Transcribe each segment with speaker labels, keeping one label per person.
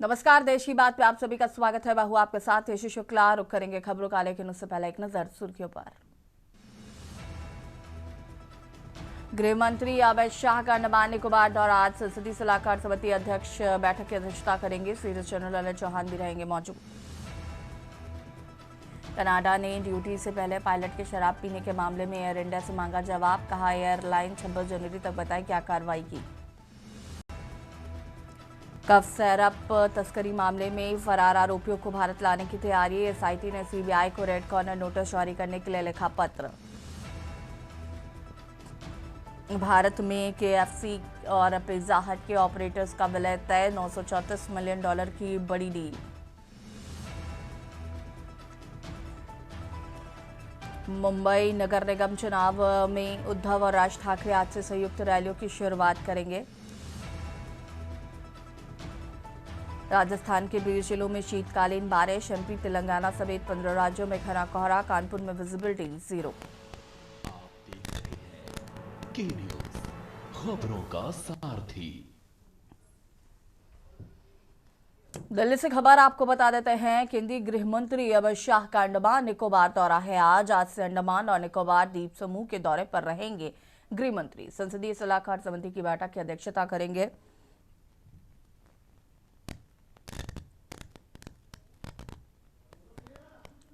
Speaker 1: नमस्कार, देश की बात पे आप सभी का स्वागत है। मैं हूं आपके साथ यशी शुक्ला। रुक करेंगे खबरों का, लेकिन उससे पहले एक नजर सुर्खियों पर। गृह मंत्री अमित शाह का अंडमान निकोबार दौरा। आज संसदीय सलाहकार समिति अध्यक्ष बैठक की अध्यक्षता करेंगे। सीडीएस जनरल अनिल चौहान भी रहेंगे मौजूद। कनाडा ने ड्यूटी से पहले पायलट के शराब पीने के मामले में एयर इंडिया से मांगा जवाब। कहा, एयरलाइन 26 जनवरी तक बताए क्या कार्रवाई की। कफ सैरप तस्करी मामले में फरार आरोपियों को भारत लाने की तैयारी। एसआईटी ने सीबीआई को रेड कॉर्नर नोटिस जारी करने के लिए लिखा पत्र। भारत में केएफसी और पिज्जा हट के ऑपरेटर्स का विलय तय। $934 मिलियन की बड़ी डील। मुंबई नगर निगम चुनाव में उद्धव और राज ठाकरे आज से संयुक्त रैलियों की शुरुआत करेंगे। राजस्थान के 20 जिलों में शीतकालीन बारिश। एमपी, तेलंगाना समेत 15 राज्यों में घना कोहरा। कानपुर में विजिबिलिटी 0।
Speaker 2: खबरों का सारथी।
Speaker 1: दिल्ली से खबर आपको बता देते हैं। केंद्रीय गृह मंत्री अमित शाह का अंडमान निकोबार दौरा है। आज से अंडमान और निकोबार द्वीप समूह के दौरे पर रहेंगे गृह मंत्री। संसदीय सलाहकार समिति की बैठक की अध्यक्षता करेंगे।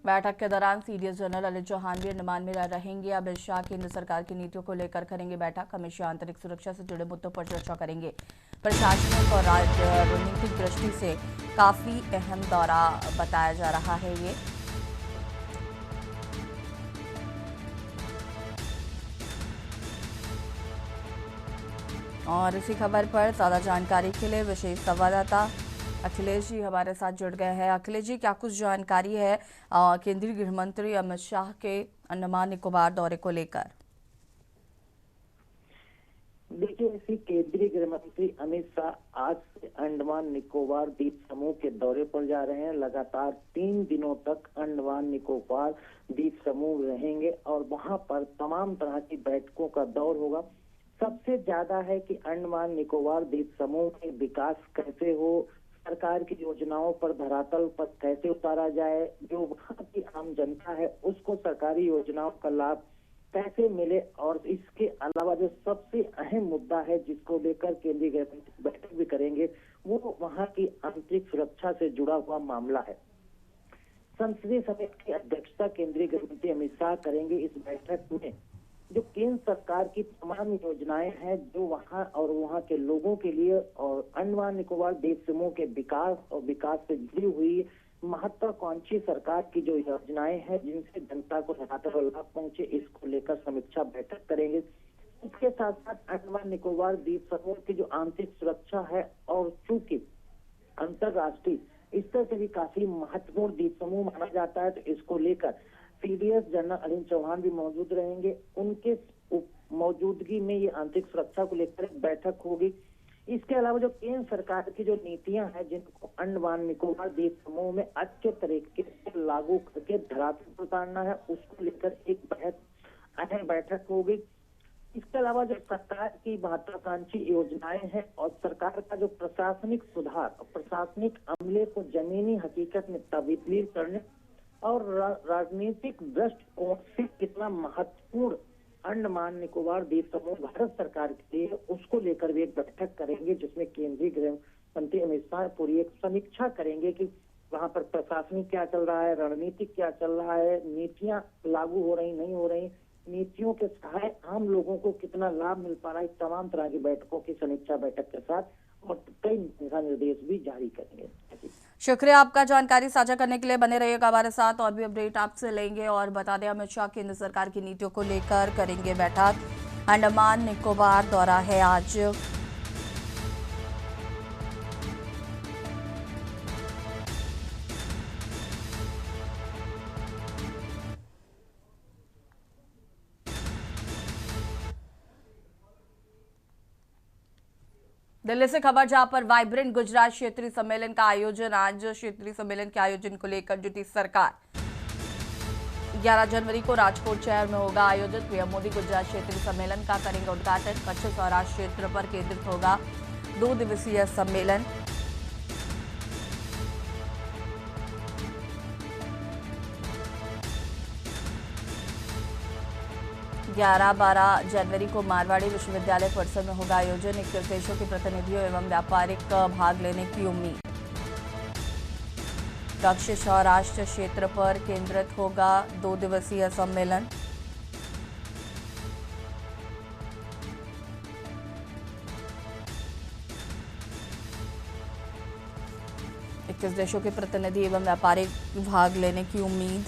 Speaker 1: बैठक के दौरान सीडीएस जनरल अनिल चौहान भी अंडमान में रहेंगे। अमित शाह केंद्र सरकार की नीतियों को लेकर करेंगे बैठक। अमित शाह आंतरिक सुरक्षा से जुड़े मुद्दों पर चर्चा करेंगे। प्रशासनिक और रणनीतिक दृष्टि से काफी अहम दौरा बताया जा रहा है ये। और इसी खबर पर ज्यादा जानकारी के लिए विशेष संवाददाता अखिलेश जी हमारे साथ जुड़ गए हैं। अखिलेश जी, क्या कुछ जानकारी है केंद्रीय गृह मंत्री अमित शाह के अंडमान निकोबार दौरे को लेकर?
Speaker 3: देखिए, इसी केंद्रीय गृह मंत्री अमित शाह आज से अंडमान निकोबार द्वीप समूह के दौरे पर जा रहे हैं। लगातार 3 दिनों तक अंडमान निकोबार द्वीप समूह रहेंगे और वहां पर तमाम तरह की बैठकों का दौर होगा। सबसे ज्यादा है कि अंडमान निकोबार द्वीप समूह में विकास कैसे हो, सरकार की योजनाओं पर धरातल पर कैसे उतारा जाए, जो वहाँ की आम जनता है उसको सरकारी योजनाओं का लाभ कैसे मिले। और इसके अलावा जो सबसे अहम मुद्दा है जिसको लेकर केंद्रीय गृह मंत्री बैठक भी करेंगे, वो वहाँ की आंतरिक सुरक्षा से जुड़ा हुआ मामला है। संसदीय समिति की अध्यक्षता केंद्रीय गृह मंत्री अमित शाह करेंगे। इस बैठक में जो केंद्र सरकार की तमाम योजनाएं हैं जो वहां और वहां के लोगों के लिए और अंडमान निकोबार द्वीप समूह के विकास और विकास से जुड़ी हुई महत्वाकांक्षी सरकार की जो योजनाएं हैं जिनसे जनता को धरातल लाभ पहुंचे, इसको लेकर समीक्षा बैठक करेंगे। इसके साथ साथ अंडमान निकोबार द्वीप समूह की जो आंतरिक सुरक्षा है और चूंकि अंतरराष्ट्रीय स्तर से भी काफी महत्वपूर्ण द्वीप समूह माना जाता है, तो इसको लेकर सीडीएस जनरल अनिल चौहान भी मौजूद रहेंगे। उनके मौजूदगी में ये आंतरिक सुरक्षा को लेकर एक बैठक होगी। इसके अलावा जो केंद्र सरकार की जो नीतियां हैं जिनको अंडमान निकोबार द्वीप समूह में अच्छे तरीके से लागू करके धरातल पर उतारना है, उसको लेकर एक अहम बैठक होगी। इसके अलावा जो सरकार की महत्वाकांक्षी योजनाएं हैं और सरकार का जो प्रशासनिक सुधार और प्रशासनिक अमले को जमीनी हकीकत में तब्दील करने और राजनीतिक दृष्टिकोण से कितना महत्वपूर्ण अंडमान निकोबार द्वीप समूह भारत सरकार के लिए, उसको लेकर भी एक बैठक करेंगे जिसमें केंद्रीय गृह मंत्री अमित शाह पूरी एक समीक्षा करेंगे कि वहां पर प्रशासनिक क्या चल रहा है, रणनीतिक क्या चल रहा है, नीतियां लागू हो रही नहीं हो रही, नीतियों के सहायक आम लोगों को कितना लाभ मिल पा रहा है। तमाम तरह की बैठकों की समीक्षा बैठक के साथ और कई दिशा निर्देश भी जारी करेंगे।
Speaker 1: शुक्रिया आपका जानकारी साझा करने के लिए। बने रहिएगा हमारे साथ, और भी अपडेट आपसे लेंगे। और बता दें, अमित शाह केंद्र सरकार की नीतियों को लेकर करेंगे बैठक। अंडमान निकोबार दौरा है आज। दिल्ली से खबर, जहां पर वाइब्रेंट गुजरात क्षेत्रीय सम्मेलन का आयोजन। आज क्षेत्रीय सम्मेलन के आयोजन को लेकर जुटी सरकार। 11 जनवरी को राजकोट शहर में होगा आयोजित। पीएम मोदी गुजरात क्षेत्रीय सम्मेलन का करेंगे उद्घाटन। कच्छ सौराष्ट्र क्षेत्र पर केंद्रित होगा 2 दिवसीय सम्मेलन। 11-12 जनवरी को मारवाड़ी विश्वविद्यालय परिसर में होगा आयोजन। 21 देशों के प्रतिनिधियों एवं व्यापारिक भाग लेने की उम्मीद। कक्ष सौराष्ट्र क्षेत्र पर केंद्रित होगा 2 दिवसीय सम्मेलन। इक्कीस देशों के प्रतिनिधि एवं व्यापारिक भाग लेने की उम्मीद।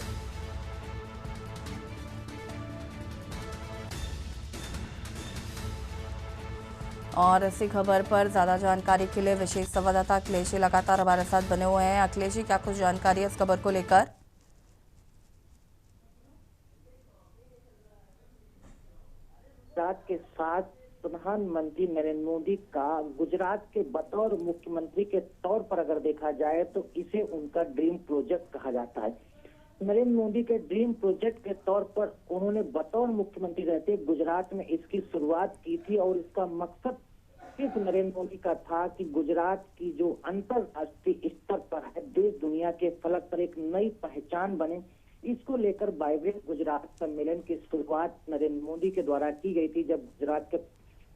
Speaker 1: और इसी खबर पर ज्यादा जानकारी के लिए विशेष संवाददाता अखिलेश लगातार हमारे साथ बने हुए हैं। अखिलेश जी, क्या कुछ जानकारी है इस खबर को लेकर?
Speaker 3: गुजरात के साथ प्रधानमंत्री नरेंद्र मोदी का गुजरात के बतौर मुख्यमंत्री के तौर पर अगर देखा जाए तो इसे उनका ड्रीम प्रोजेक्ट कहा जाता है। नरेंद्र मोदी के ड्रीम प्रोजेक्ट के तौर पर उन्होंने बतौर मुख्यमंत्री रहते गुजरात में इसकी शुरुआत की थी और इसका मकसद सिर्फ नरेंद्र मोदी का था कि गुजरात की जो अंतरराष्ट्रीय स्तर पर है, देश दुनिया के फलक पर एक नई पहचान बने। इसको लेकर वाइब्रेंट गुजरात सम्मेलन की शुरुआत नरेंद्र मोदी के द्वारा की गई थी, जब गुजरात के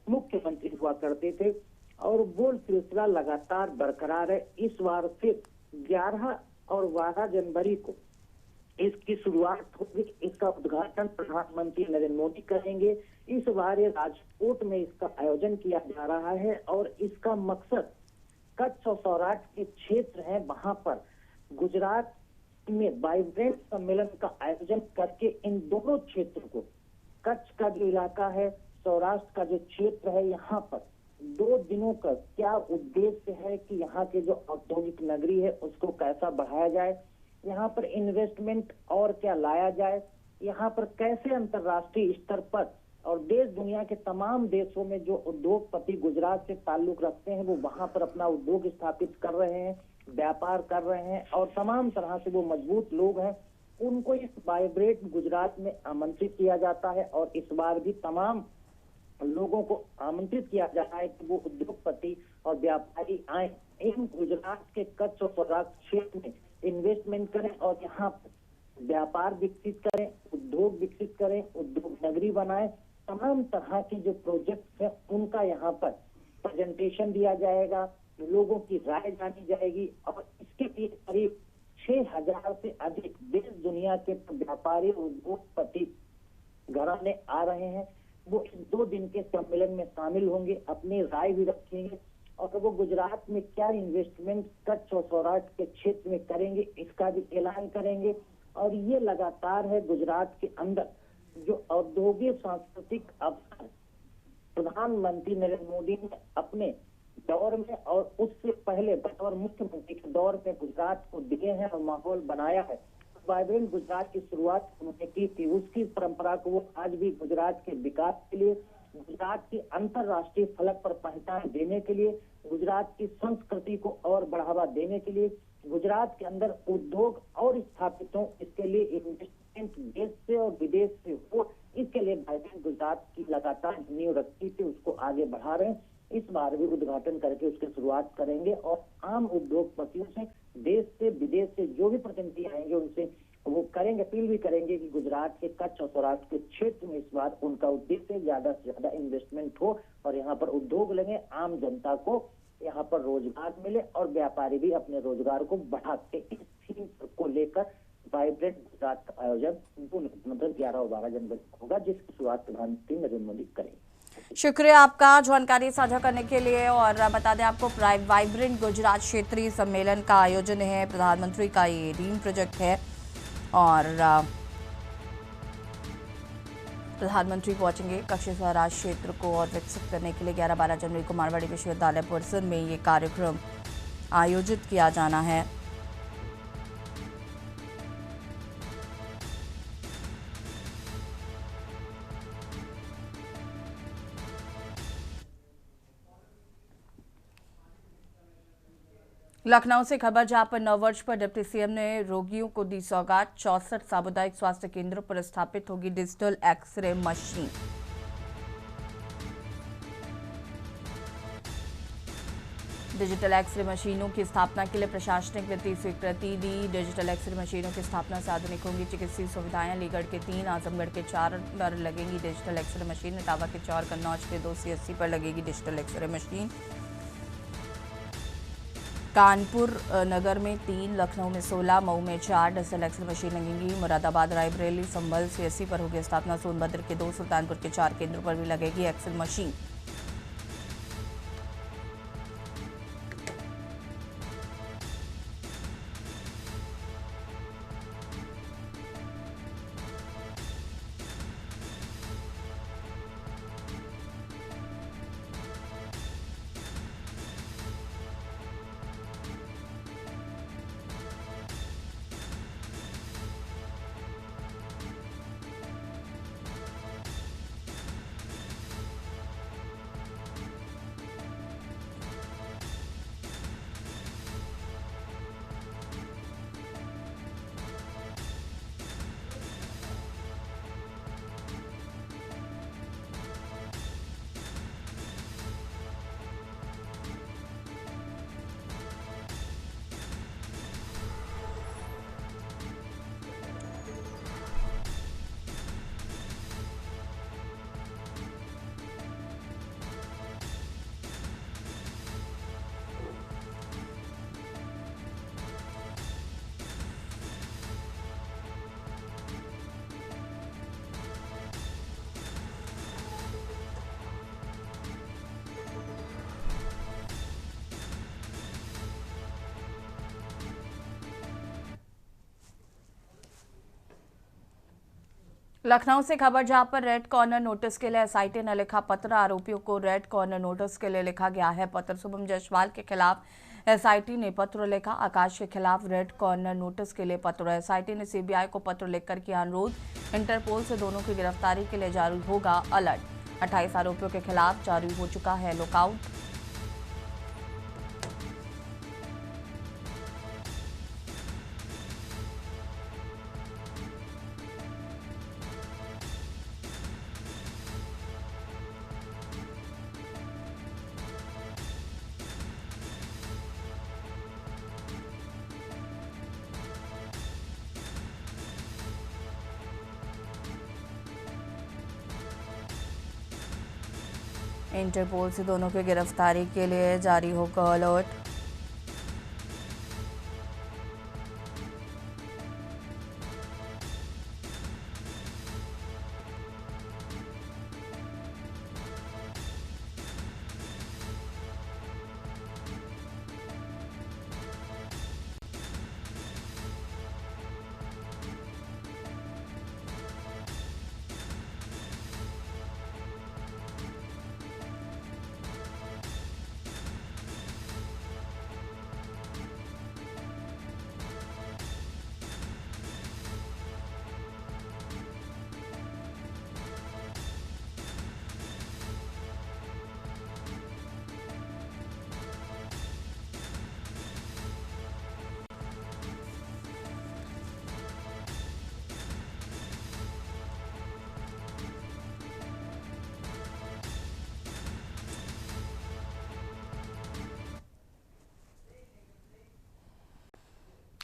Speaker 3: मुख्यमंत्री हुआ करते थे, और वो सिलसिला लगातार बरकरार है। इस बार फिर 11 और 12 जनवरी को इसकी शुरुआत होगी। इसका उद्घाटन प्रधानमंत्री नरेंद्र मोदी करेंगे। इस बार ये राजकोट में इसका आयोजन किया जा रहा है और इसका मकसद कच्छ और सौराष्ट्र के क्षेत्र हैं, वहां पर गुजरात में वाइब्रेंट सम्मेलन का आयोजन करके इन दोनों क्षेत्रों को, कच्छ का जो इलाका है, सौराष्ट्र का जो क्षेत्र है, यहाँ पर 2 दिनों का क्या उद्देश्य है कि यहाँ के जो औद्योगिक नगरी है उसको कैसा बढ़ाया जाए, यहाँ पर इन्वेस्टमेंट और क्या लाया जाए, यहाँ पर कैसे अंतर्राष्ट्रीय स्तर पर और देश दुनिया के तमाम देशों में जो उद्योगपति गुजरात से ताल्लुक रखते हैं वो वहां पर अपना उद्योग स्थापित कर रहे हैं, व्यापार कर रहे हैं और तमाम तरह से वो मजबूत लोग हैं, उनको इस वाइब्रेंट गुजरात में आमंत्रित किया जाता है। और इस बार भी तमाम लोगों को आमंत्रित किया जा रहा है कि वो उद्योगपति और व्यापारी आए, इन गुजरात के कच्छ और सौराष्ट्र क्षेत्र में इन्वेस्टमेंट करें और यहाँ व्यापार विकसित करें, उद्योग विकसित करें, उद्योग नगरी बनाएं। तमाम तरह के जो प्रोजेक्ट हैं उनका यहाँ पर प्रेजेंटेशन दिया जाएगा, लोगों की राय जानी जाएगी और इसके लिए करीब 6000 से अधिक देश दुनिया के व्यापारी और उद्योगपति घराने आ रहे हैं। वो इस 2 दिन के सम्मेलन में शामिल होंगे, अपनी राय भी रखेंगे और वो गुजरात में क्या इन्वेस्टमेंट कच्छ और सौराष्ट्र के क्षेत्र में करेंगे इसका भी ऐलान करेंगे। और ये लगातार है गुजरात के अंदर जो औद्योगिक सांस्कृतिक अवसर प्रधानमंत्री नरेंद्र मोदी ने अपने दौर में और उससे पहले बतौर मुख्यमंत्री के दौर में गुजरात को दिए हैं और माहौल बनाया है। वाइब्रेंट गुजरात की शुरुआत उन्होंने की थी, उसकी परंपरा को वो आज भी गुजरात के विकास के लिए, गुजरात की अंतरराष्ट्रीय फलक पर पहचान देने के लिए, गुजरात की संस्कृति को और बढ़ावा देने के लिए, गुजरात के अंदर उद्योग और स्थापित हो, इसके लिए इन्वेस्टमेंट देश से और विदेश से हो, इसके लिए वाइब्रेंट गुजरात की लगातार नींव रखी थी, उसको आगे बढ़ा रहे हैं। इस बार भी उद्घाटन करके उसकी शुरुआत करेंगे और आम उद्योगपतियों से, देश से विदेश से जो भी प्रतिनिधि आएंगे उनसे वो करेंगे, अपील भी करेंगे कि गुजरात के कच्छ और सौराष्ट्र के क्षेत्र में इस बार उनका उद्देश्य ज्यादा से ज्यादा इन्वेस्टमेंट हो और यहाँ पर उद्योग लगे, आम जनता को यहाँ पर रोजगार मिले और व्यापारी भी अपने रोजगार को बढ़ाते। इस थीम को लेकर वाइब्रेंट गुजरात का आयोजन 11 और 12 जनवरी को होगा, जिसकी शुरुआत प्रधानमंत्री नरेंद्र मोदी करेंगे।
Speaker 1: शुक्रिया आपका जानकारी साझा करने के लिए। और बता दें आपको, वाइब्रेंट गुजरात क्षेत्रीय सम्मेलन का आयोजन है, प्रधानमंत्री का ये ड्रीम प्रोजेक्ट है और प्रधानमंत्री पहुंचेंगे कच्छ सौराष्ट्र क्षेत्र को और विकसित करने के लिए 11-12 जनवरी को मारवाड़ी विश्वविद्यालय परिसर में ये कार्यक्रम आयोजित किया जाना है। लखनऊ से खबर, जहां पर नववर्ष पर डिप्टी सीएम ने रोगियों को दी सौगात। 64 सामुदायिक स्वास्थ्य केंद्रों पर स्थापित होगी digital x-ray machine. Digital x-ray मशीनों की स्थापना के लिए प्रशासनिक वित्तीय स्वीकृति दी। डिजिटल एक्सरे मशीनों की स्थापना से आधुनिक होंगी चिकित्सीय सुविधाएं। अलीगढ़ के 3, आजमगढ़ के 4 पर लगेंगी डिजिटल एक्सरे मशीन। इटावा के 4, कन्नौज के 2 CSC पर लगेगी डिजिटल एक्सरे मशीन। कानपुर नगर में 3, लखनऊ में 16, मऊ में 4 डिजिटल एक्सरे मशीन लगेंगी। मुरादाबाद, रायबरेली, संभल CSC पर होगी स्थापना। सोनभद्र के 2, सुल्तानपुर के 4 केंद्रों पर भी लगेगी एक्सरे मशीन। लखनऊ से खबर, जहां पर रेड कॉर्नर नोटिस के लिए SIT ने लिखा पत्र। आरोपियों को रेड कॉर्नर नोटिस के लिए लिखा गया है पत्र। शुभम जायसवाल के खिलाफ SIT ने पत्र लिखा। आकाश के खिलाफ रेड कॉर्नर नोटिस के लिए पत्र। SIT ने CBI को पत्र लिखकर किया अनुरोध। इंटरपोल से दोनों की गिरफ्तारी के लिए जारी होगा अलर्ट। 28 आरोपियों के खिलाफ जारी हो चुका है लुकआउट। इंटरपोल से दोनों की गिरफ्तारी के लिए जारी होगा अलर्ट।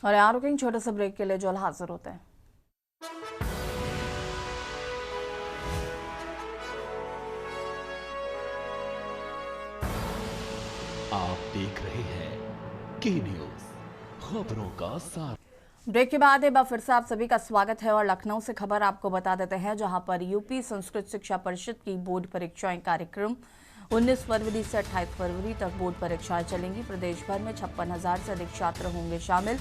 Speaker 1: और यहाँ रुकेंगे छोटे से ब्रेक के लिए, जो हाजिर होते हैं।
Speaker 2: आप देख रहे हैं के न्यूज, खबरों का सार।
Speaker 1: ब्रेक के बाद एक बार फिर से आप सभी का स्वागत है और लखनऊ से खबर आपको बता देते हैं, जहां पर यूपी संस्कृत शिक्षा परिषद की बोर्ड परीक्षाएं कार्यक्रम 19 फरवरी से 28 फरवरी तक बोर्ड परीक्षाएं चलेंगी। प्रदेश भर में 56,000 से अधिक छात्र होंगे शामिल।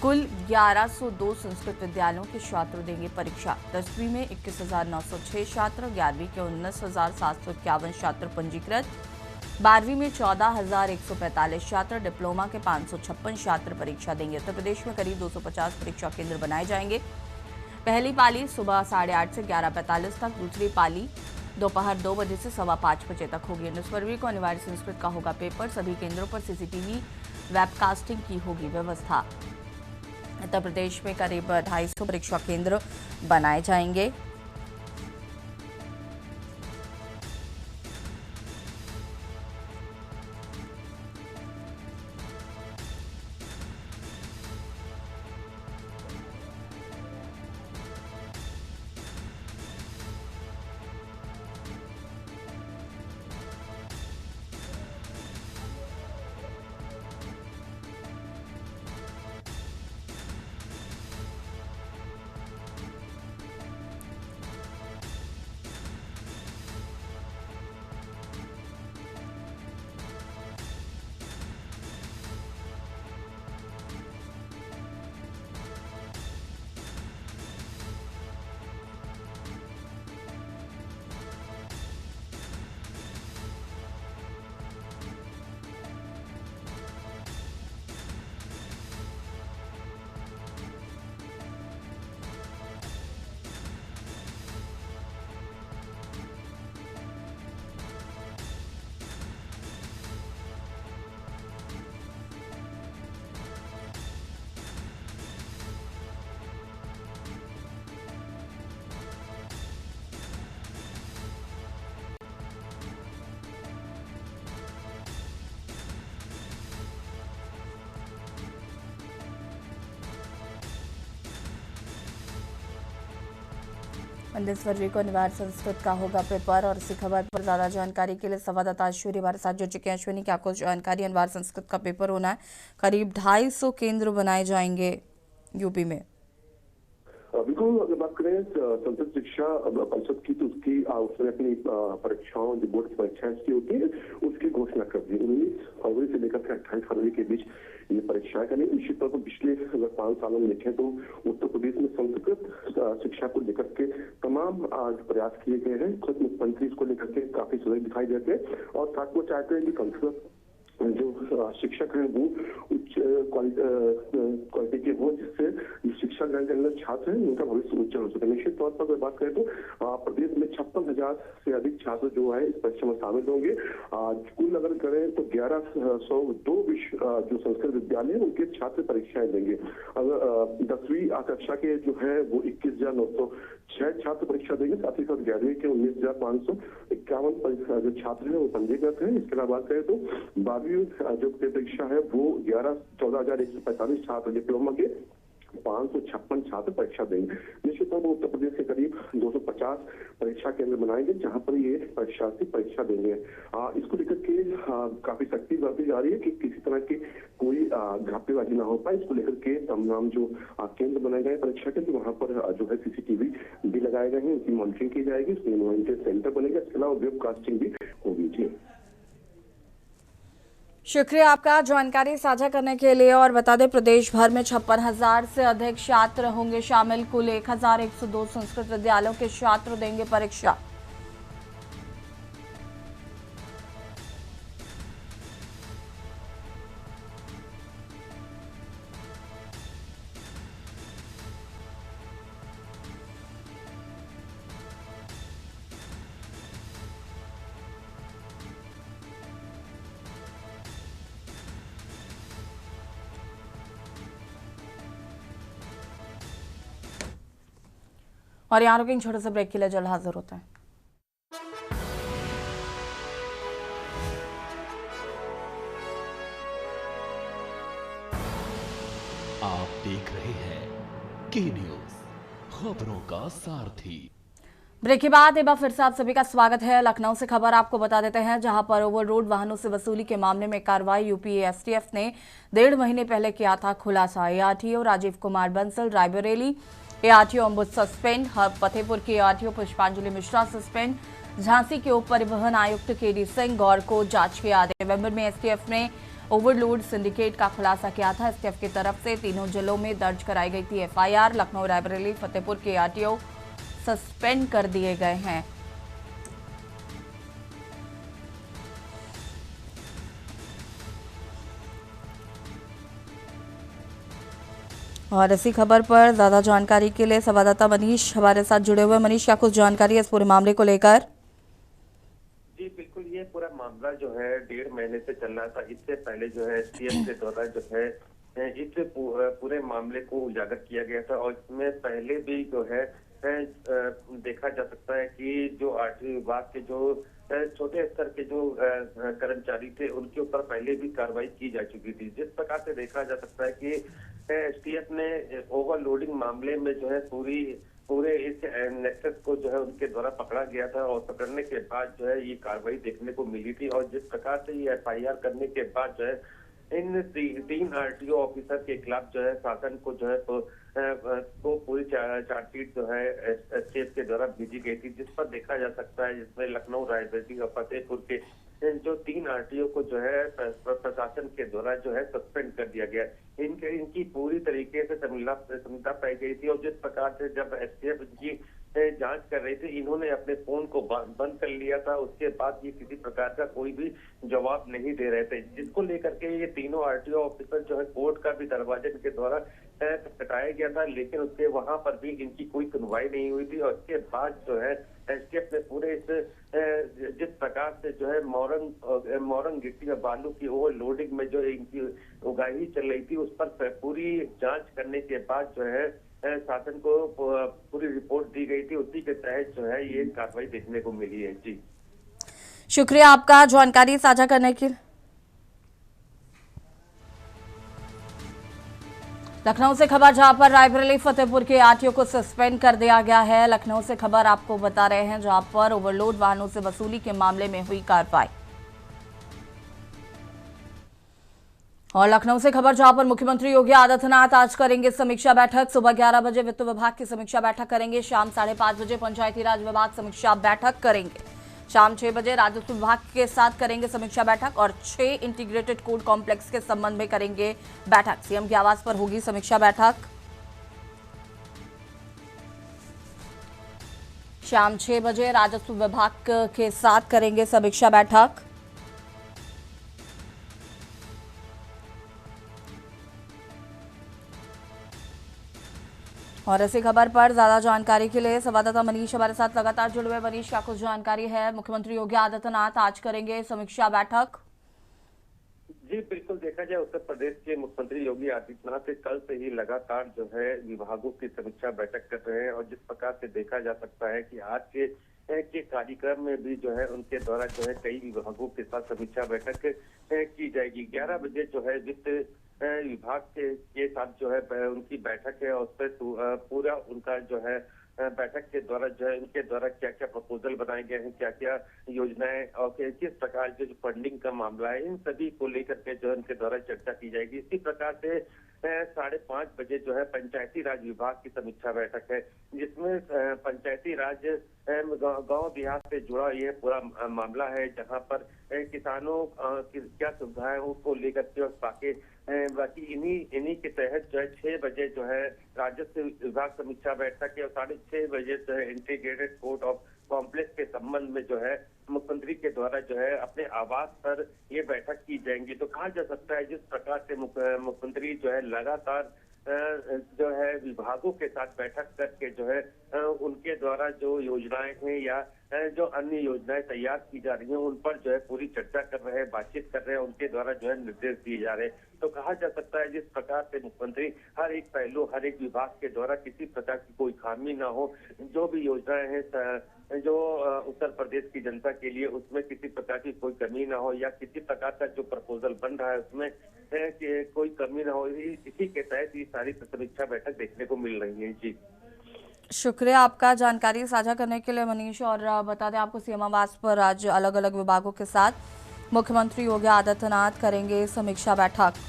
Speaker 1: कुल 1102 संस्कृत विद्यालयों के छात्र देंगे परीक्षा। 10वीं में 21,906 छात्र, 11वीं के 19,751 छात्र पंजीकृत, 12वीं में 14,145 छात्र, डिप्लोमा के 556 छात्र परीक्षा देंगे। उत्तर प्रदेश में करीब 250 परीक्षा केंद्र बनाए जाएंगे। पहली पाली सुबह 8:30 से 11:45 तक, दूसरी पाली दोपहर 2 बजे से 5:15 बजे तक होगी। 19 फरवरी को अनिवार्य संस्कृत का होगा पेपर। सभी केंद्रों पर CCTV वेबकास्टिंग की होगी व्यवस्था। उत्तर प्रदेश में करीब 250 परीक्षा केंद्र बनाए जाएंगे। 19 फरवरी को अनिवार्य संस्कृत का होगा पेपर। और इसी खबर पर ज्यादा जानकारी के लिए संवाददाता अश्विनी हमारे साथ जुड़ चुके हैं। अश्विनी, क्या कुछ जानकारी? अनिवार्य संस्कृत का पेपर होना है, करीब 250 केंद्र बनाए जाएंगे यूपी में।
Speaker 4: बिल्कुल, अगर बात करें संसद शिक्षा परिषद की, तो उसने अपनी परीक्षाओं, जो बोर्ड की परीक्षाएं की होती है, उसकी घोषणा कर दी। 19 फरवरी से लेकर के 28 फरवरी के बीच ये परीक्षाएं करनी। निश्चित तौर पर पिछले अगर 5 सालों में देखें तो उत्तर प्रदेश में संस्कृत शिक्षा को लेकर के तमाम प्रयास किए गए हैं। खुद मुख्यमंत्री इसको लेकर के काफी सजग दिखाई देते हैं और साथ वो चाहते हैं कि संस्कृत जो शिक्षक हैं वो उच्च क्वालिटी के हो, जिससे शिक्षा ग्रहण करने वाले छात्र हैं उनका भविष्य उज्जवल हो सके। निश्चित तौर पर अगर बात करें तो प्रदेश में 56,000 से अधिक छात्र जो है इस परीक्षा में शामिल होंगे। कुल अगर करें तो 1102 जो संस्कृत विद्यालय है उनके छात्र परीक्षाएं देंगे। अगर 10वीं कक्षा के जो है वो 21,906 छात्र परीक्षा देंगे। साथ ही साथ 11वीं के 19,551 जो छात्र हैं वो पंजीकृत हैं। इसके अलावा बात करें तो 12वीं जो परीक्षा है वो 14,145 छात्र, डिप्लोमा के 556 छात्र परीक्षा देंगे। निश्चित तौर पर उत्तर प्रदेश के करीब 250 परीक्षा केंद्र बनाएंगे जहां पर ये परीक्षार्थी परीक्षा देंगे। इसको लेकर के काफी सख्ती बरती जा रही है कि किसी तरह की कोई घापेबाजी ना हो पाए। इसको लेकर के तमाम जो केंद्र बनाए गए परीक्षा के, वहां पर जो है CCTV भी लगाए गए हैं, उनकी मॉनिटरिंग की जाएगी, मॉनिटरिंग सेंटर बनेगा। इसके अलावा वेबकास्टिंग भी होगी। जी,
Speaker 1: शुक्रिया आपका जानकारी साझा करने के लिए। और बता दें, प्रदेश भर में 56,000 से अधिक छात्र होंगे शामिल। कुल 1,102 संस्कृत विद्यालयों के छात्र देंगे परीक्षा। और यहाँ रुकेंगे छोटे से ब्रेक के लिए, जल्द हाजिर होते हैं।
Speaker 2: आप देख रहे हैं के न्यूज, खबरों का सारथी।
Speaker 1: ब्रेक के बाद एक बार फिर से आप सभी का स्वागत है। लखनऊ से खबर आपको बता देते हैं, जहां पर ओवरलोड वाहनों से वसूली के मामले में कार्रवाई यूपी एसटीएफ ने 1.5 महीने पहले किया था खुलासा। ARTO Rajiv Kumar Bansal Raebareli, ARTO Ambuj suspend, Fatehpur के एआरटीओ पुष्पांजलि मिश्रा सस्पेंड, झांसी के उप परिवहन आयुक्त केडी सिंह गौर को जांच के आदेश। नवंबर में एसटीएफ ने ओवरलोड सिंडिकेट का खुलासा किया था। एसटीएफ की तरफ से तीनों जिलों में दर्ज कराई गई थी एफआईआर। लखनऊ, रायबरेली, फतेहपुर के एआरटीओ सस्पेंड कर दिए गए हैं। और इसी खबर पर ज्यादा जानकारी के लिए संवाददाता मनीष हमारे साथ जुड़े हुए। मनीष, क्या कुछ जानकारी है इस पूरे मामले को लेकर?
Speaker 5: जी बिल्कुल, ये पूरा मामला जो है 1.5 महीने से चल रहा था। इससे पहले जो है एसटीएफ के द्वारा जो है इस पूरे मामले को उजागर किया गया था। और इसमें पहले भी जो है देखा जा सकता है कि जो आरटीओ विभाग के जो छोटे स्तर के जो कर्मचारी थे उनके ऊपर पहले भी कार्रवाई की जा चुकी थी। जिस प्रकार से देखा जा सकता है कि एसटीएफ ने ओवरलोडिंग मामले में जो है पूरे इस नेक्सस को जो है उनके द्वारा पकड़ा गया था। और पकड़ने के बाद जो है ये कार्रवाई देखने को मिली थी। और जिस प्रकार से ये एफआईआर करने के बाद जो है इन 3 आरटीओ ऑफिसर के खिलाफ जो है शासन को जो है तो पूरी चार्जशीट जो है एसटीएफ के द्वारा भेजी गई थी, जिस पर देखा जा सकता है जिसमें लखनऊ, रायबरेली और फतेहपुर के जो 3 आरटीओ को जो है प्रशासन के द्वारा जो है सस्पेंड कर दिया गया। इनकी पूरी तरीके से संहिता पाई गई थी। और जिस प्रकार से जब एसटीएफ इनकी जांच कर रही थी, इन्होंने अपने फोन को बंद कर लिया था। उसके बाद ये किसी प्रकार का कोई भी जवाब नहीं दे रहे थे, जिसको लेकर के ये तीनों आरटीओ ऑफिसर जो है कोर्ट का भी दरवाजे इनके द्वारा खटखटाया गया था, लेकिन उसके वहां पर भी इनकी कोई सुनवाई नहीं हुई थी। और इसके बाद जो है एसटीएफ ने पूरे इस जिस प्रकार से जो है मोरंग गिट्टी और बालू की ओवरलोडिंग में जो इनकी उगाही चल रही थी, उस पर पूरी जांच करने के बाद जो है शासन को पूरी रिपोर्ट दी गई थी। उसी के तहत जो है ये कार्रवाई देखने को मिली है। जी
Speaker 1: शुक्रिया आपका जानकारी साझा करने के लिए। लखनऊ से खबर, जहां पर रायबरेली फतेहपुर के आरटीओ को सस्पेंड कर दिया गया है। लखनऊ से खबर आपको बता रहे हैं, जहां पर ओवरलोड वाहनों से वसूली के मामले में हुई कार्रवाई। और लखनऊ से खबर, जहां पर मुख्यमंत्री योगी आदित्यनाथ आज करेंगे समीक्षा बैठक। सुबह 11 बजे वित्त विभाग की समीक्षा बैठक करेंगे। शाम 5:30 बजे पंचायती राज विभाग समीक्षा बैठक करेंगे। शाम 6 बजे राजस्व विभाग के साथ करेंगे समीक्षा बैठक और 6 इंटीग्रेटेड कोर्ट कॉम्प्लेक्स के संबंध में करेंगे बैठक। सीएम के आवास पर होगी समीक्षा बैठक। शाम 6 बजे राजस्व विभाग के साथ करेंगे समीक्षा बैठक। और इसी खबर पर ज्यादा जानकारी के लिए संवाददाता मनीष हमारे साथ लगातार जुड़े हुए। मनीष, क्या कुछ जानकारी है? मुख्यमंत्री योगी आदित्यनाथ आज करेंगे समीक्षा बैठक।
Speaker 5: जी बिल्कुल, देखा जाए उत्तर प्रदेश के मुख्यमंत्री योगी आदित्यनाथ कल से ही लगातार जो है विभागों की समीक्षा बैठक कर रहे हैं और जिस प्रकार से देखा जा सकता है कि आज के कार्यक्रम में भी जो है उनके द्वारा जो है कई विभागों के साथ समीक्षा बैठक की जाएगी। 11 बजे जो है वित्त विभाग के साथ जो है उनकी बैठक है और उस पर पूरा उनका जो है बैठक के द्वारा जो है इनके द्वारा क्या क्या प्रपोजल बनाए गए हैं, क्या क्या योजनाएं और किस प्रकार के जो फंडिंग का मामला है, इन सभी को लेकर के जो है इनके द्वारा चर्चा की जाएगी। इसी प्रकार से 5:30 बजे जो है पंचायती राज विभाग की समीक्षा बैठक है, जिसमें पंचायती राज गांव देहात से जुड़ा ये पूरा मामला है, जहां पर किसानों की क्या सुविधाएं उसको लेकर के और बाकी इन्हीं के तहत जो है 6 बजे जो है राजस्व विभाग समीक्षा बैठक है और 6:30 बजे जो है इंटीग्रेटेड कोर्ट ऑफ कॉम्प्लेक्स के संबंध में जो है मुख्यमंत्री के द्वारा जो है अपने आवास पर ये बैठक की जाएंगी। तो कहा जा सकता है जिस प्रकार से मुख्यमंत्री जो है लगातार जो है विभागों के साथ बैठक करके जो है उनके द्वारा जो योजनाएं हैं या जो अन्य योजनाएं तैयार की जा रही हैं उन पर जो है पूरी चर्चा कर रहे हैं, बातचीत कर रहे हैं, उनके द्वारा जो है निर्देश दिए जा रहे हैं। तो कहा जा सकता है जिस प्रकार से मुख्यमंत्री हर एक पहलू, हर एक विभाग के द्वारा किसी प्रकार की कोई खामी ना हो, जो भी योजनाएं हैं जो उत्तर प्रदेश की जनता के लिए, उसमें किसी प्रकार की कोई कमी ना हो या किसी प्रकार का जो प्रपोजल बन रहा है उसमें कि कोई कमी ना हो, इसी के तहत ये सारी समीक्षा बैठक देखने को मिल रही है। जी
Speaker 1: शुक्रिया आपका जानकारी साझा करने के लिए मनीष। और बता दें आपको, सीएम आवास पर आज अलग अलग विभागों के साथ मुख्यमंत्री योगी आदित्यनाथ करेंगे समीक्षा बैठक।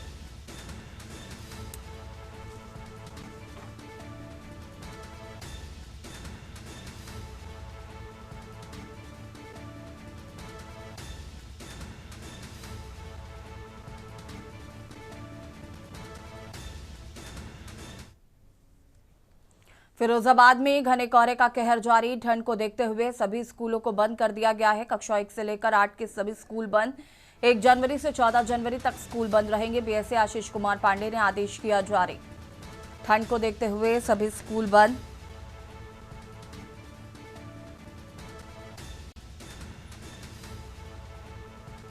Speaker 1: फिरोजाबाद में घने कोहरे का कहर जारी। ठंड को देखते हुए सभी स्कूलों को बंद कर दिया गया है। कक्षा 1 से लेकर 8 के सभी स्कूल बंद। 1 जनवरी से 14 जनवरी तक स्कूल बंद रहेंगे। बीएसए आशीष कुमार पांडे ने आदेश किया जारी। ठंड को देखते हुए सभी स्कूल बंद।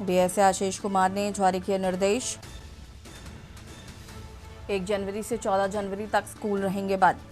Speaker 1: बीएसए आशीष कुमार ने जारी किए निर्देश। 1 जनवरी से 14 जनवरी तक स्कूल रहेंगे बंद।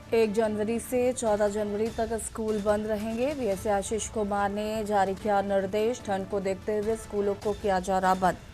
Speaker 1: एक जनवरी से 14 जनवरी तक स्कूल बंद रहेंगे। बीएसए आशीष कुमार ने जारी किया निर्देश। ठंड को देखते हुए स्कूलों को किया जा रहा बंद।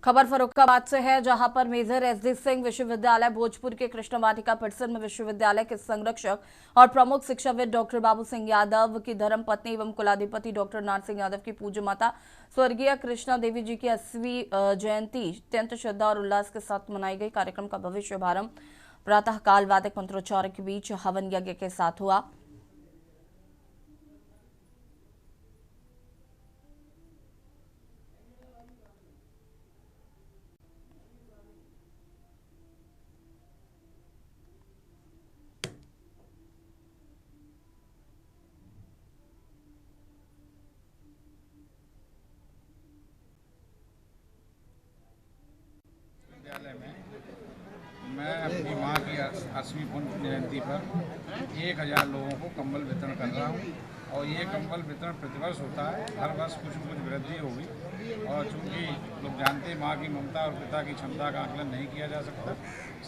Speaker 1: खबर फर्रुखाबाद से है, जहां पर मेजर एसडी सिंह विश्वविद्यालय भोजपुर के कृष्ण वाटिका परिसर में विश्वविद्यालय के संरक्षक और प्रमुख शिक्षाविद डॉक्टर बाबू सिंह यादव की धर्मपत्नी एवं कुलाधिपति डॉक्टर नार सिंह यादव की पूज्य माता स्वर्गीय कृष्णा देवी जी की 80वीं जयंती अत्यंत श्रद्धा और उल्लास के साथ मनाई गई। कार्यक्रम का भव्य शुभारंभ प्रातःकाल वादक मंत्रोच्चार के बीच हवन यज्ञ के साथ हुआ।
Speaker 6: विद्यालय में मैं अपनी माँ की 80वीं पुण्य जयंती पर 1000 लोगों को कंबल वितरण कर रहा हूँ और ये कंबल वितरण प्रतिवर्ष होता है। हर वर्ष कुछ न कुछ वृद्धि होगी और चूँकि लोग जानते हैं माँ की ममता और पिता की क्षमता का आकलन नहीं किया जा सकता।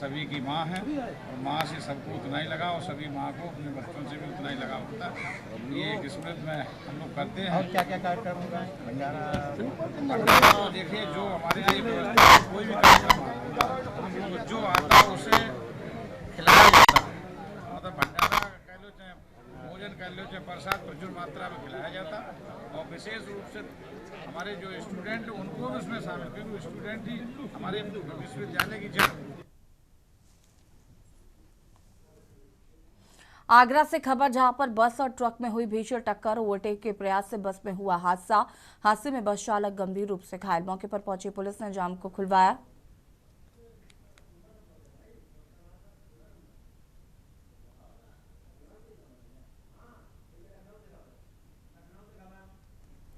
Speaker 6: सभी की माँ है और माँ से सबको उतना ही लगाव और सभी माँ को अपने बच्चों से भी उतना ही लगाव होता है। ये एक स्मृति में हम लोग करते हैं। और क्या क्या कार्यक्रम होगा? भंडारा तो देखिए, जो हमारे लिए व्यवस्था कोई भी कार्यक्रम आता है जो आता है उसे खिलाया जाता है। मतलब भंडारा कह लो, चाहे भोजन कह लो, चाहे प्रसाद प्रचुर मात्रा में खिलाया जाता है। और विशेष रूप से हमारे जो स्टूडेंट उनको भी उसमें शामिल, क्योंकि स्टूडेंट ही हमारे विश्वविद्यालय की जड़।
Speaker 1: आगरा से खबर, जहां पर बस और ट्रक में हुई भीषण टक्कर, ओवरटेक के प्रयास से बस में हुआ हादसा। हादसे में बस चालक गंभीर रूप से घायल। मौके पर पहुंची पुलिस ने जाम को खुलवाया।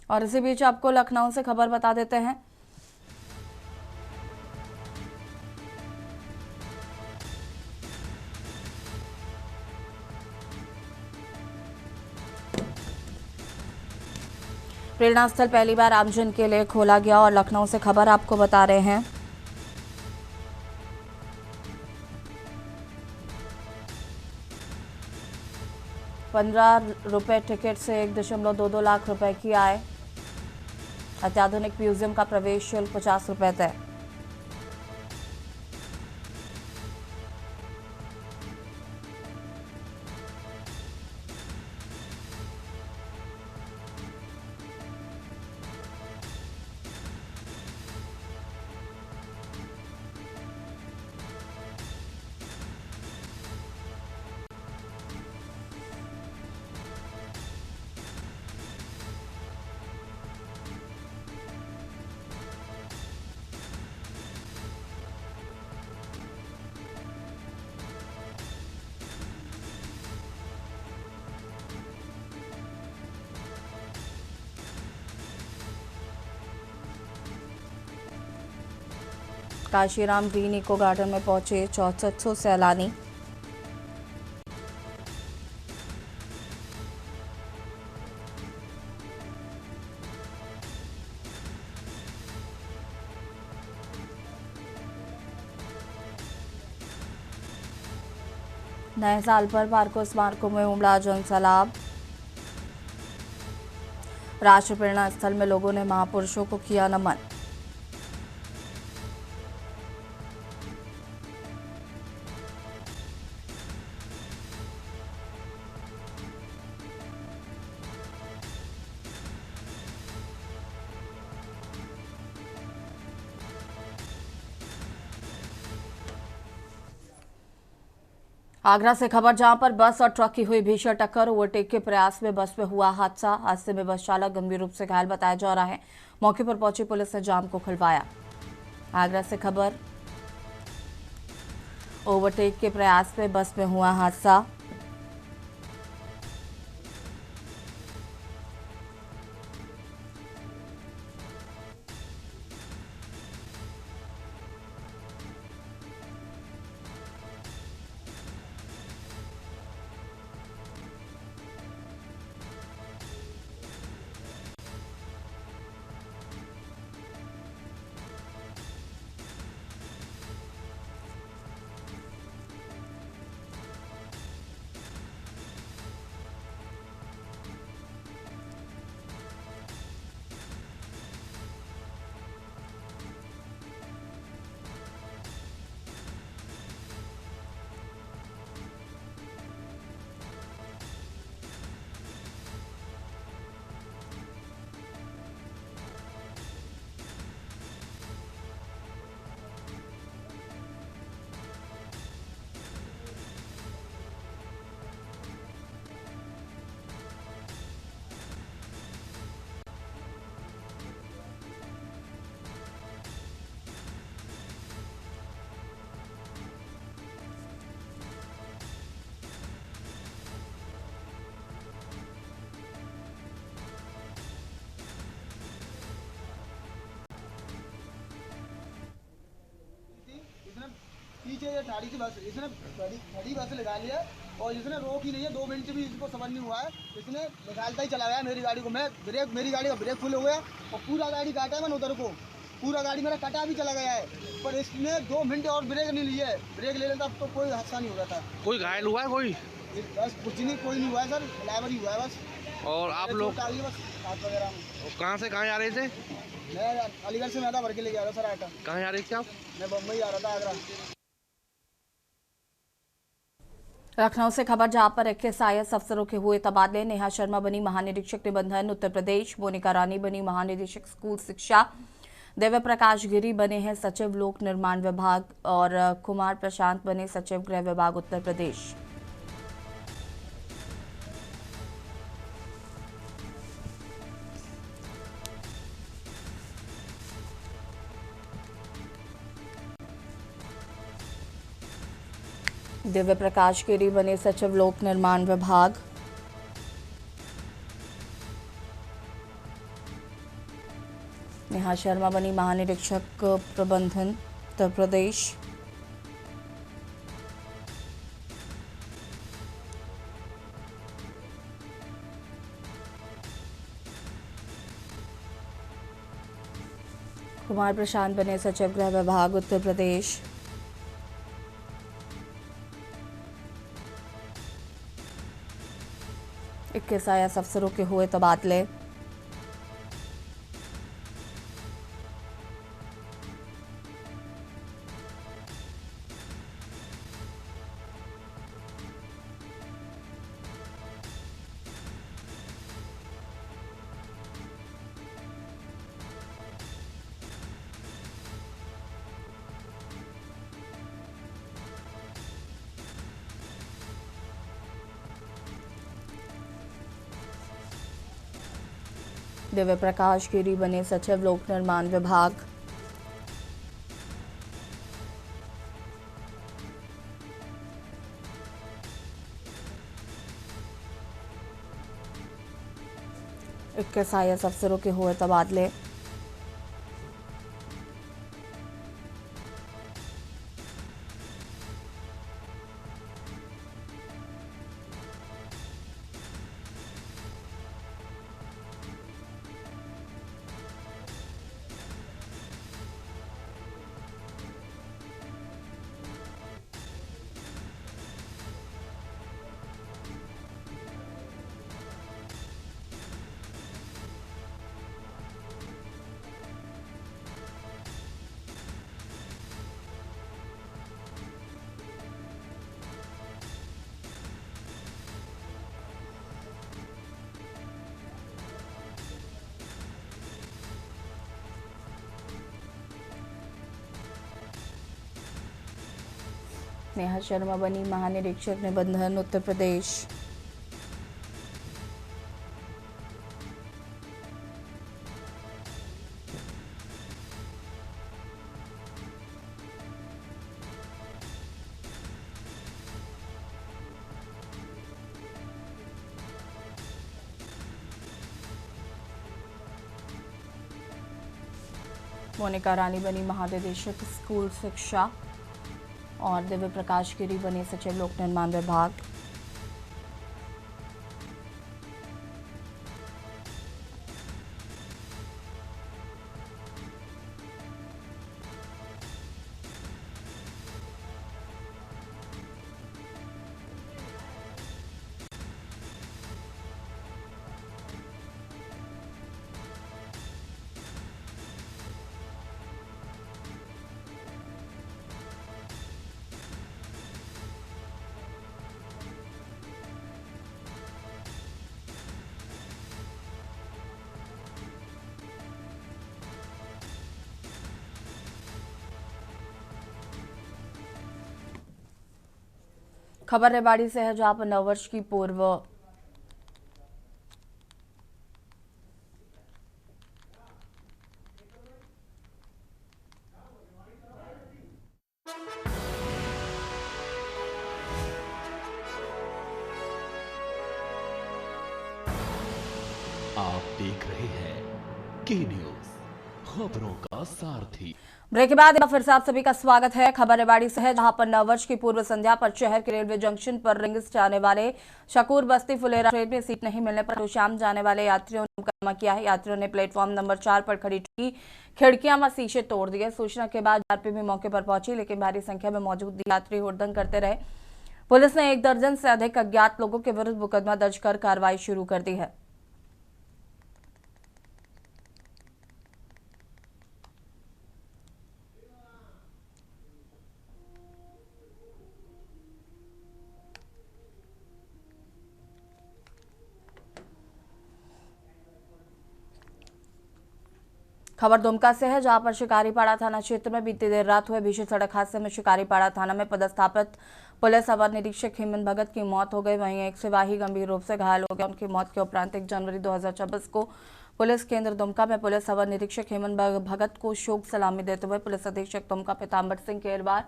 Speaker 1: और इसी बीच आपको लखनऊ से खबर बता देते हैं। प्रेरणा स्थल पहली बार आमजन के लिए खोला गया और लखनऊ से खबर आपको बता रहे हैं। ₹15 टिकट से 1.22 लाख रुपए की आय। अत्याधुनिक म्यूजियम का प्रवेश शुल्क ₹50 तय। काशीराम ग्रीन इको गार्डन में पहुंचे 6400 सैलानी। नए साल पर पार्कों स्मारकों में उमड़ा जनसैलाब। राष्ट्रीय प्रेरणा स्थल में लोगों ने महापुरुषों को किया नमन। आगरा से खबर, जहां पर बस और ट्रक की हुई भीषण टक्कर, ओवरटेक के प्रयास में बस में हुआ हादसा। हादसे में बस चालक गंभीर रूप से घायल बताया जा रहा है। मौके पर पहुंची पुलिस ने जाम को खुलवाया। आगरा से खबर, ओवरटेक के प्रयास में बस में हुआ हादसा।
Speaker 7: पीछे ये ठाड़ी की बस, इसने खड़ी बस निकाल लिया और इसने रोक ही नहीं है, 2 मिनट भी इसको समझ नहीं हुआ है, इसने निकालता ही चला गया मेरी गाड़ी को। मैं ब्रेक, मेरी गाड़ी का ब्रेक फुल हो गया और पूरा गाड़ी काटा है मैंने उधर को, पूरा गाड़ी मेरा कटा भी चला गया है, पर इसने 2 मिनट और ब्रेक नहीं लिए, ब्रेक ले लेता तो कोई हादसा नहीं हो रहा था।
Speaker 8: कोई घायल हुआ है कोई?
Speaker 7: बस कुछ नहीं, कोई नहीं हुआ है सर, ड्राइवर ही हुआ है बस।
Speaker 8: और आप लोग
Speaker 7: बस हाथ वगैरह में।
Speaker 8: कहाँ से कहाँ जा रहे थे?
Speaker 7: मैं अलीगढ़ से मैदा भर के लेके आ रहा सर आइटम।
Speaker 8: कहाँ जा रहे थे आप?
Speaker 7: मैं बम्बई आ रहा था, आगरा।
Speaker 1: लखनऊ से खबर, जहां पर 21 IAS अफसरों के हुए तबादले। नेहा शर्मा बनी महानिरीक्षक निबंधन उत्तर प्रदेश, मोनिका रानी बनी महानिदेशक स्कूल शिक्षा, दिव्य प्रकाश गिरी बने हैं सचिव लोक निर्माण विभाग और कुमार प्रशांत बने सचिव गृह विभाग उत्तर प्रदेश। दिव्य प्रकाश गिरी बने सचिव लोक निर्माण विभाग, नेहा शर्मा बनी महानिरीक्षक प्रबंधन उत्तर प्रदेश, कुमार प्रशांत बने सचिव गृह विभाग उत्तर प्रदेश। इक्कीस IAS अफसरों के हुए तबादले। दिव्य प्रकाश गिरी बने सचिव लोक निर्माण विभाग, इक्कीस IAS अफसरों के हुए तबादले। नेहा शर्मा बनी महानिरीक्षक निबंधन उत्तर प्रदेश, मोनिका रानी बनी महानिदेशक स्कूल शिक्षा और दिव्य प्रकाश गिरी बने सचिव लोक निर्माण विभाग। खबर रेवाड़ी से है, जहां पर नववर्ष की पूर्व
Speaker 2: आप देख रहे हैं के न्यूज, खबरों का सारथी।
Speaker 1: ब्रेक के बाद फिर से आप सभी का स्वागत है। खबर रेवाड़ी से है, जहां पर नववर्ष की पूर्व संध्या पर शहर के रेलवे जंक्शन पर रिंग से आने वाले शकूर बस्ती फुलेरा ट्रेन में सीट नहीं मिलने पर शाम जाने वाले यात्रियों ने मुकदमा किया है। यात्रियों ने प्लेटफॉर्म नंबर 4 पर खड़ी ट्रेन की खिड़कियां व शीशे तोड़ दिए। सूचना के बाद आरपी भी मौके पर पहुंची, लेकिन भारी संख्या में मौजूद यात्री हुड़दंग करते रहे। पुलिस ने 1 दर्जन से अधिक अज्ञात लोगों के विरुद्ध मुकदमा दर्ज कर कार्रवाई शुरू कर दी है। खबर दुमका से है, जहां पर शिकारीपाड़ा थाना क्षेत्र में बीती देर रात हुए भीषण सड़क हादसे में शिकारीपाड़ा थाना में पदस्थापित पुलिस अवर निरीक्षक हेमंत भगत की मौत हो गई। वहीं एक सिपाही गंभीर रूप से घायल हो गया। उनकी मौत के उपरांत 1 जनवरी 2026 को पुलिस केंद्र दुमका में पुलिस अवर निरीक्षक हेमंत भगत को शोक सलामी देते हुए पुलिस अधीक्षक दुमका पीताम्बर सिंह केरवार,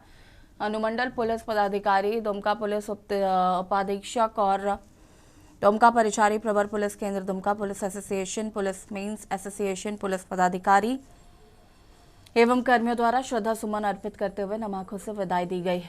Speaker 1: अनुमंडल पुलिस पदाधिकारी दुमका, पुलिस उपाधीक्षक और दुमका परिचारी प्रवर पुलिस केंद्र Dumka, police association, police men's association, police पदाधिकारी एवं कर्मियों द्वारा श्रद्धा सुमन अर्पित करते हुए नमाखों से विदाई दी गई।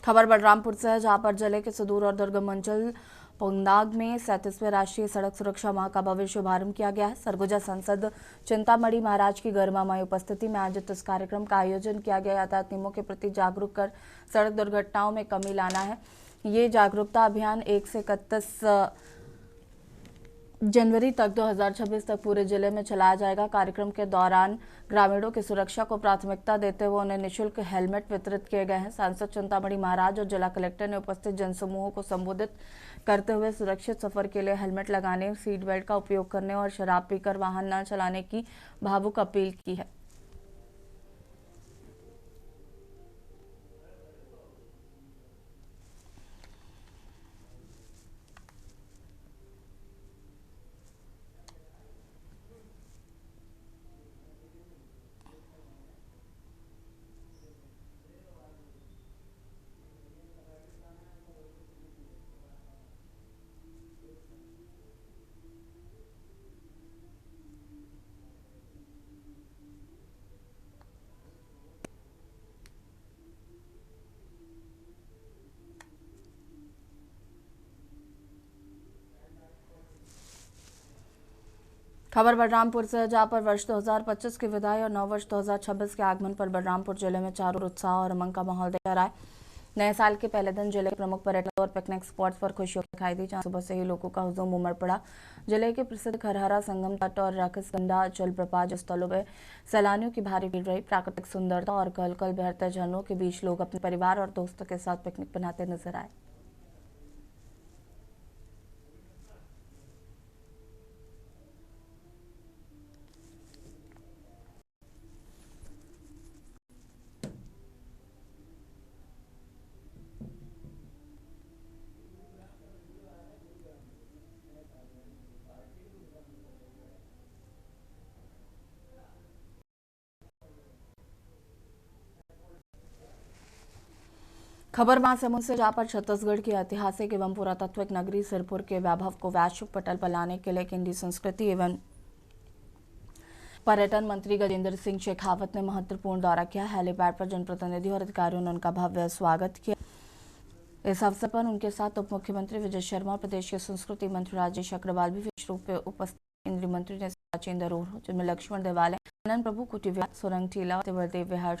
Speaker 1: खबर बलरामपुर से है, जहां पर जिले के सुदूर और दुर्गम अंचल पुंगनाग में 37वें राष्ट्रीय सड़क सुरक्षा माह का भव्य शुभारंभ किया गया है। सरगुजा सांसद चिंतामणि महाराज की गरिमामय उपस्थिति में आयोजित इस कार्यक्रम का आयोजन किया गया। यातायात नियमों के प्रति जागरूक कर सड़क दुर्घटनाओं में कमी लाना है। ये जागरूकता अभियान 1 से 31 जनवरी तक 2026 तक पूरे जिले में चलाया जाएगा। कार्यक्रम के दौरान ग्रामीणों की सुरक्षा को प्राथमिकता देते हुए उन्हें निःशुल्क हेलमेट वितरित किए गए हैं। सांसद चिंतामणि महाराज और जिला कलेक्टर ने उपस्थित जनसमूहों को संबोधित करते हुए सुरक्षित सफर के लिए हेलमेट लगाने, सीट बेल्ट का उपयोग करने और शराब पीकर वाहन न चलाने की भावुक अपील की है। खबर बलरामपुर से है, जहां पर वर्ष 2025 की विदाई और नववर्ष 2026 के आगमन पर बलरामपुर जिले में चारों ओर उत्साह और उमंग का माहौल देखा रहा है। नए साल के पहले दिन जिले के प्रमुख पर्यटन और पिकनिक स्पॉट्स पर खुशियों दिखाई दी, जहां सुबह से ही लोगों का हुजूम उमड़ पड़ा। जिले के प्रसिद्ध खरहरा संगम तट और राकसगंडा जलप्रपात स्थलों में सैलानियों की भारी भीड़ रही। प्राकृतिक सुंदरता और कल कल बहते झरनों के बीच लोग अपने परिवार और दोस्तों के साथ पिकनिक बनाते नजर आए। खबर महासमुंद से, जहां पर छत्तीसगढ़ की ऐतिहासिक एवं पुरातात्विक नगरी सिरपुर के वैभव को वैश्विक पटल पर लाने के लिए केंद्रीय संस्कृति एवं पर्यटन मंत्री गजेंद्र सिंह शेखावत ने महत्वपूर्ण दौरा किया। हेलीपैड पर जनप्रतिनिधियों और अधिकारियों ने उनका भव्य स्वागत किया। इस अवसर पर उनके साथ उप मुख्यमंत्री विजय शर्मा और प्रदेश के संस्कृति मंत्री राजेश अग्रवाल भी विशेष रूप में उपस्थित। केंद्रीय मंत्री ने प्राचीन धरोहरों जिनमें लक्ष्मण देवालय, आनंद प्रभु कुटी विहार, सुरंग टीला, तिवरदेव विहार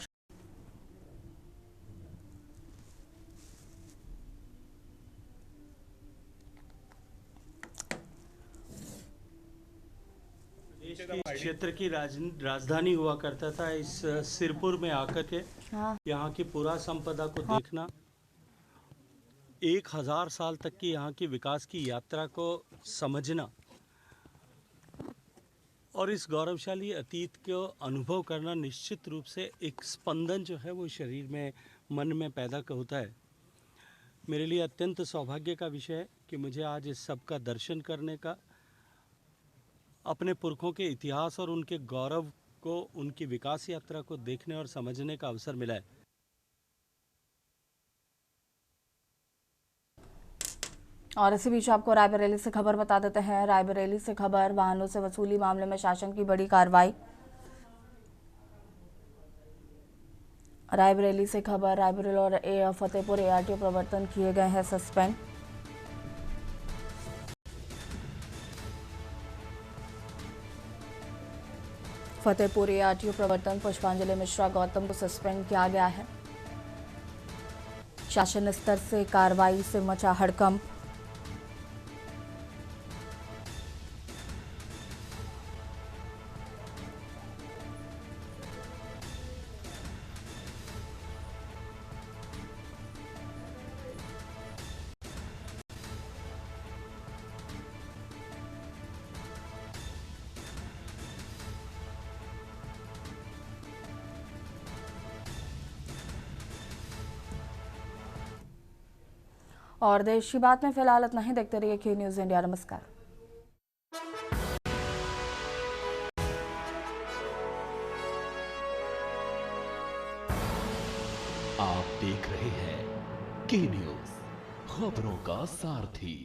Speaker 9: क्षेत्र की राजधानी हुआ करता था। इस सिरपुर में आकर के यहाँ की पुरा संपदा को देखना, 1000 साल तक की यहाँ की विकास की यात्रा को समझना और इस गौरवशाली अतीत को अनुभव करना निश्चित रूप से एक स्पंदन जो है वो शरीर में, मन में पैदा होता है। मेरे लिए अत्यंत सौभाग्य का विषय है कि मुझे आज इस सब का दर्शन करने का, अपने पुरखों के इतिहास और उनके गौरव को, उनकी विकास यात्रा को देखने और समझने का अवसर मिला है।
Speaker 1: और इसी बीच आपको रायबरेली से खबर बता देते हैं। रायबरेली से खबर, वाहनों से वसूली मामले में शासन की बड़ी कार्रवाई। रायबरेली से खबर, रायबरेली और फतेहपुर ARTO प्रवर्तन किए गए हैं सस्पेंड। फतेहपुर ARTO प्रवर्तन पुष्पांजलि मिश्रा गौतम को सस्पेंड किया गया है। शासन स्तर से कार्रवाई से मचा हड़कंप। और देश की बात में फिलहाल इतना ही। देखते रहिए Q न्यूज़ इंडिया। नमस्कार।
Speaker 2: आप देख रहे हैं K न्यूज़, खबरों का सारथी।